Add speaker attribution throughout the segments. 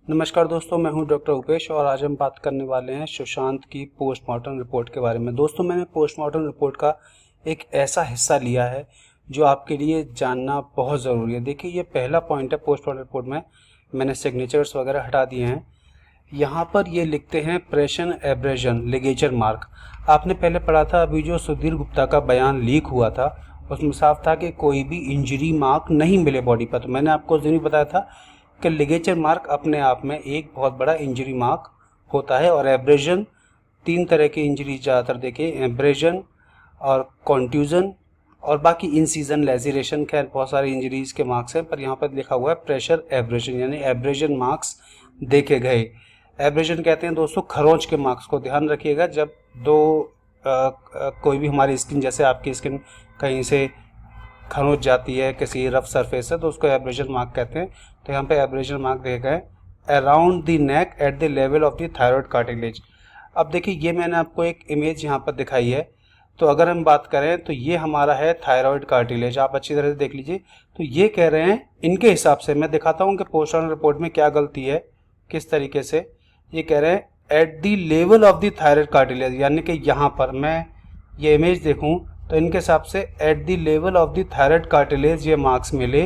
Speaker 1: नमस्कार दोस्तों, मैं हूं डॉक्टर उपेश और आज हम बात करने वाले हैं सुशांत की पोस्टमार्टम रिपोर्ट के बारे में। दोस्तों, मैंने पोस्टमार्टम रिपोर्ट का एक ऐसा हिस्सा लिया है जो आपके लिए जानना बहुत ज़रूरी है। देखिए, ये पहला पॉइंट है पोस्टमार्टम रिपोर्ट में। मैंने सिग्नेचर्स वगैरह हटा दिए हैं। यहाँ पर ये लिखते हैं प्रेशन एब्रेजन लिगेचर मार्क। आपने पहले पढ़ा था, अभी जो सुधीर गुप्ता का बयान लीक हुआ था उसमें साफ था कि कोई भी इंजरी मार्क नहीं मिले बॉडी पर। तो मैंने आपको उस दिन भी बताया था कि लिगेचर मार्क अपने आप में एक बहुत बड़ा इंजरी मार्क होता है। और एब्रेजन, तीन तरह की इंजरी ज़्यादातर देखे, एब्रेजन और कॉन्ट्यूजन और बाकी इंसीजन, लेजरेशन, खैर बहुत सारी इंजरीज के मार्क्स हैं। पर यहाँ पर लिखा हुआ है प्रेशर एब्रेजन, यानी एब्रेजन मार्क्स देखे गए। एब्रेजन कहते हैं दोस्तों खरोंच के मार्क्स को। ध्यान रखिएगा, जब कोई भी हमारी स्किन, जैसे आपकी स्किन कहीं से खरोंच जाती है किसी रफ सरफेस से, तो उसको एब्रेजन मार्क कहते हैं। तो यहाँ पे एब्रेजन मार्क देखे गए around the neck at the level of the thyroid cartilage. अब देखिए, ये मैंने आपको एक इमेज यहाँ पर दिखाई है। तो अगर हम बात करें तो ये हमारा है थायराइड कार्टिलेज, आप अच्छी तरह से देख लीजिए। तो ये कह रहे हैं, इनके हिसाब से मैं दिखाता हूँ कि पोस्टमार्टम रिपोर्ट में क्या गलती है, किस तरीके से ये कह रहे हैं at the level of the thyroid cartilage, यानी कि यहाँ पर मैं ये इमेज देखूँ तो इनके हिसाब से at the level of the thyroid cartilage ये मार्क्स मिले।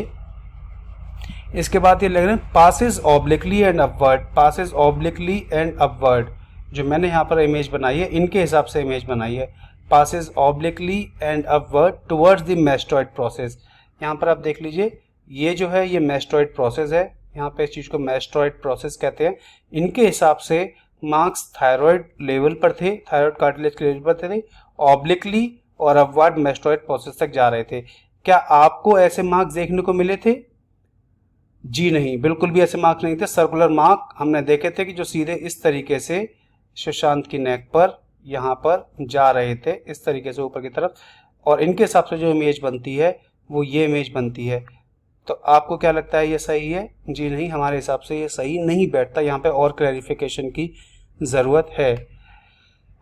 Speaker 1: इसके बाद ये लग रहे हैं passes obliquely and upward, passes obliquely and upward. जो मैंने यहाँ पर इमेज बनाई है, इनके हिसाब से इमेज बनाई है, passes obliquely and upward towards the mastoid process. यहाँ पर आप देख लीजिए, ये जो है ये मेस्टोइड प्रोसेस है। यहाँ पे इस चीज को मेस्टोइड प्रोसेस कहते हैं। इनके हिसाब से मार्क्स थायराइड लेवल पर थे, थायराइड कार्टिलेज के लेवल पर थे, ऑब्लिकली और अपवर्ड मेस्टोइड प्रोसेस तक जा रहे थे। क्या आपको ऐसे मार्क्स देखने को मिले थे? जी नहीं, बिल्कुल भी ऐसे मार्क्स नहीं थे। सर्कुलर मार्क हमने देखे थे कि जो सीधे इस तरीके से सुशांत की नेक पर यहाँ पर जा रहे थे, इस तरीके से ऊपर की तरफ। और इनके हिसाब से जो इमेज बनती है वो ये इमेज बनती है। तो आपको क्या लगता है, ये सही है? जी नहीं, हमारे हिसाब से ये सही नहीं बैठता। यहाँ पे और क्लैरिफिकेशन की ज़रूरत है।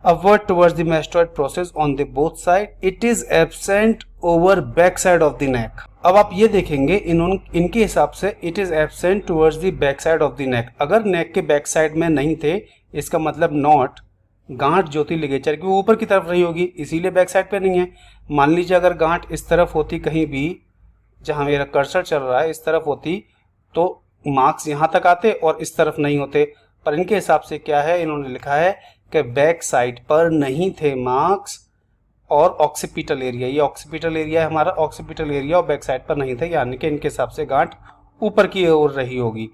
Speaker 1: Upward towards the mastoid process on the both side, it is absent over back side of the neck. अब आप ये देखेंगे, इनके हिसाब से it is absent towards the back side of the neck। अगर नेक के बैक साइड में नहीं थे, इसका मतलब नॉट गांठ जो थी लिगेचर की वो ऊपर की तरफ रही होगी, इसीलिए बैक साइड पे नहीं है। मान लीजिए अगर गांठ इस तरफ होती, कहीं भी जहां मेरा कर्सर चल रहा है इस तरफ होती, तो मार्क्स यहाँ तक आते और इस तरफ नहीं होते। पर इनके हिसाब से क्या है, इन्होंने लिखा है कि बैक साइड पर नहीं थे मार्क्स और ऑक्सीपिटल एरिया, ये ऑक्सीपिटल एरिया है हमारा, ऑक्सीपिटल एरिया और बैक साइड पर नहीं थे, यानी कि इनके हिसाब से गांठ ऊपर की ओर रही होगी।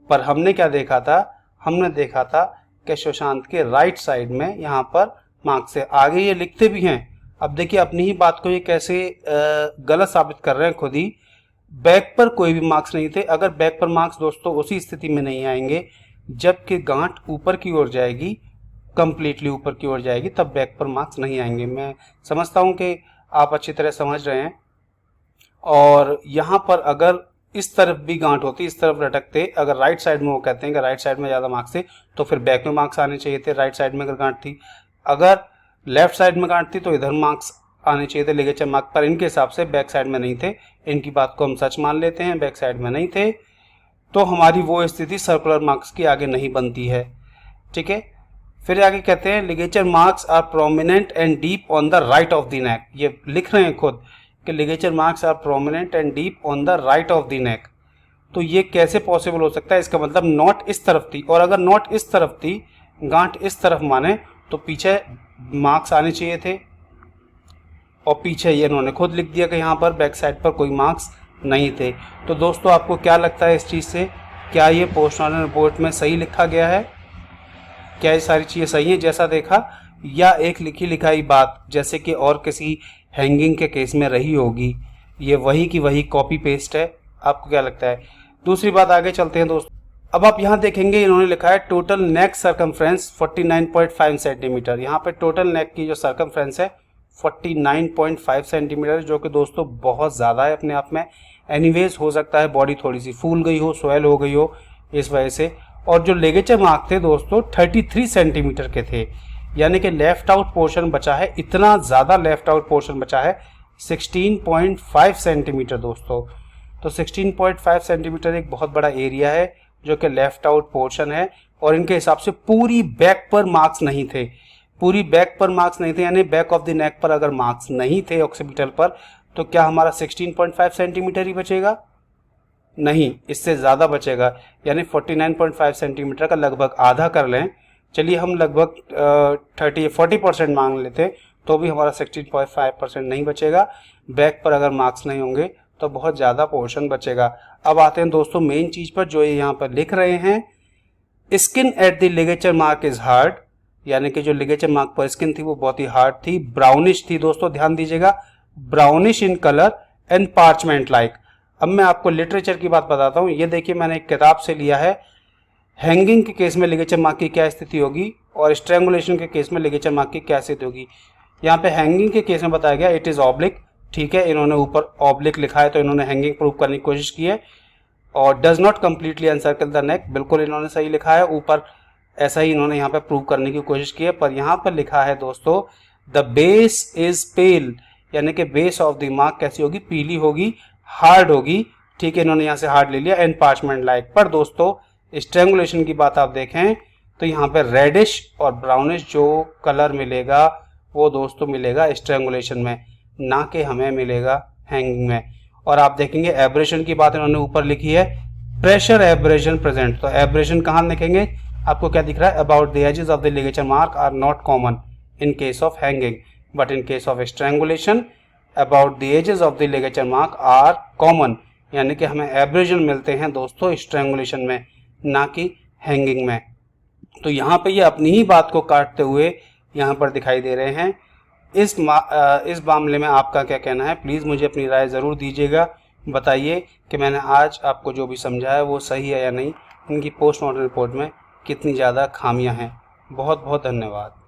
Speaker 1: पर हमने क्या देखा था, हमने देखा था कि सुशांत के राइट साइड में यहाँ पर मार्क्स है। आगे ये लिखते भी हैं। अब देखिए अपनी ही बात को ये कैसे गलत साबित कर रहे हैं खुद ही। बैक पर कोई भी मार्क्स नहीं थे। अगर बैक पर मार्क्स दोस्तों उसी स्थिति में नहीं आएंगे जबकि गांठ ऊपर की ओर जाएगी, कंप्लीटली ऊपर की ओर जाएगी, तब बैक पर मार्क्स नहीं आएंगे। मैं समझता हूं कि आप अच्छी तरह समझ रहे हैं। और यहाँ पर अगर इस तरफ भी गांठ होती, इस तरफ लटकते, अगर राइट साइड में, वो कहते हैं कि राइट साइड में ज़्यादा मार्क्स थे, तो फिर बैक में मार्क्स आने चाहिए थे राइट साइड में अगर गांठ थी। अगर लेफ्ट साइड में गांठ थी तो इधर मार्क्स आने चाहिए थे लिगेचर मार्क। पर इनके हिसाब से बैक साइड में नहीं थे। इनकी बात को हम सच मान लेते हैं, बैक साइड में नहीं थे, तो हमारी वो स्थिति सर्कुलर मार्क्स की आगे नहीं बनती है। ठीक है, फिर आगे कहते हैं ligature marks are prominent and deep on the right of the neck. ये लिख रहे हैं खुद कि ligature marks are prominent and deep on the right of the neck. तो ये कैसे पॉसिबल हो सकता है? इसका मतलब नॉट इस तरफ थी, और अगर नॉट इस तरफ थी, गांठ इस तरफ माने, तो पीछे मार्क्स आने चाहिए थे। और पीछे ये इन्होंने खुद लिख दिया कि यहाँ पर बैक साइड पर कोई मार्क्स नहीं थे। तो दोस्तों आपको क्या लगता है इस चीज़ से? क्या ये पोस्टमार्टम रिपोर्ट में सही लिखा गया है? क्या ये सारी चीज़ें सही हैं जैसा देखा, या एक लिखी लिखाई बात जैसे कि और किसी हैंगिंग के केस में रही होगी, ये वही की वही कॉपी पेस्ट है? आपको क्या लगता है? दूसरी बात, आगे चलते हैं दोस्तों। अब आप यहाँ देखेंगे इन्होंने लिखा है टोटल नेक सर्कमफ्रेंस 49.5 सेंटीमीटर। यहाँ पे टोटल नेक की जो सर्कमफ्रेंस है 49.5 सेंटीमीटर, जो कि दोस्तों बहुत ज़्यादा है अपने आप में। एनीवेज हो सकता है बॉडी थोड़ी सी फूल गई हो, स्वेल हो गई हो इस वजह से। और जो लिगेचर मार्क थे दोस्तों 33 सेंटीमीटर के थे, यानी कि लेफ्ट आउट पोर्शन बचा है, इतना ज़्यादा लेफ्ट आउट पोर्शन बचा है 16.5 सेंटीमीटर दोस्तों। तो 16.5 सेंटीमीटर एक बहुत बड़ा एरिया है जो कि लेफ्ट आउट पोर्शन है, और इनके हिसाब से पूरी बैक पर मार्क्स नहीं थे, पूरी बैक पर मार्क्स नहीं थे, यानी बैक ऑफ द नेक पर अगर मार्क्स नहीं थे ऑक्सीपिटल पर, तो क्या हमारा 16.5 सेंटीमीटर ही बचेगा? नहीं, इससे ज़्यादा बचेगा, यानी 49.5 सेंटीमीटर का लगभग आधा कर लें, चलिए हम लगभग 40% मांग लेते तो भी हमारा 16.5% नहीं बचेगा। बैक पर अगर मार्क्स नहीं होंगे तो बहुत ज़्यादा पोर्शन बचेगा। अब आते हैं दोस्तों मेन चीज़ पर, जो ये यहाँ पर लिख रहे हैं, skin at the ligature mark is hard, यानी कि जो लिगेचर मार्क पर स्किन थी वो बहुत ही हार्ड थी, ब्राउनिश थी दोस्तों, ध्यान दीजिएगा, brownish in colour and parchment like. अब मैं आपको लिटरेचर की बात बताता हूँ, ये देखिए मैंने एक किताब से लिया है, हैंगिंग के केस में लिगेचर मार्क की क्या स्थिति होगी और स्ट्रैंगुलेशन के केस में लिगेचर मार्क की क्या स्थिति होगी। यहाँ पे हैंगिंग के केस में बताया गया इट इज ऑब्लिक, ठीक है, इन्होंने ऊपर ऑब्लिक लिखा है तो इन्होंने हैंगिंग प्रूव करने की कोशिश की है, और does not completely encircle the neck, बिल्कुल इन्होंने सही लिखा है, ऊपर ऐसा ही इन्होंने यहाँ पे प्रूव करने की कोशिश की है। पर यहाँ पर लिखा है दोस्तों द बेस इज पेल, यानी कि बेस ऑफ द मार्क कैसी होगी? पीली होगी, हार्ड होगी, ठीक है, इन्होंने यहाँ से हार्ड ले लिया, एंड पार्चमेंट लाइक। पर दोस्तों स्ट्रैंगुलेशन की बात आप देखें तो यहाँ पे रेडिश और ब्राउनिश जो कलर मिलेगा वो दोस्तों मिलेगा स्ट्रैंगुलेशन में, ना कि हमें मिलेगा हैंगिंग में। और आप देखेंगे एब्रेशन की बात इन्होंने ऊपर लिखी है, प्रेशर एब्रेशन प्रेजेंट, तो एब्रेशन कहाँ लिखेंगे? आपको क्या दिख रहा है? About the edges of the ligature mark are not common in case of hanging, but in case of strangulation about the edges of the ligature mark are common, यानी कि हमें एब्रेशन मिलते हैं दोस्तों स्ट्रैंगुलेशन में, ना कि हैंगिंग में। तो यहाँ पे ये अपनी ही बात को काटते हुए यहाँ पर दिखाई दे रहे हैं। इस मामले में आपका क्या कहना है? प्लीज़ मुझे अपनी राय ज़रूर दीजिएगा, बताइए कि मैंने आज आपको जो भी समझाया वो सही है या नहीं, इनकी पोस्टमार्टम रिपोर्ट में कितनी ज़्यादा खामियां हैं। बहुत बहुत धन्यवाद।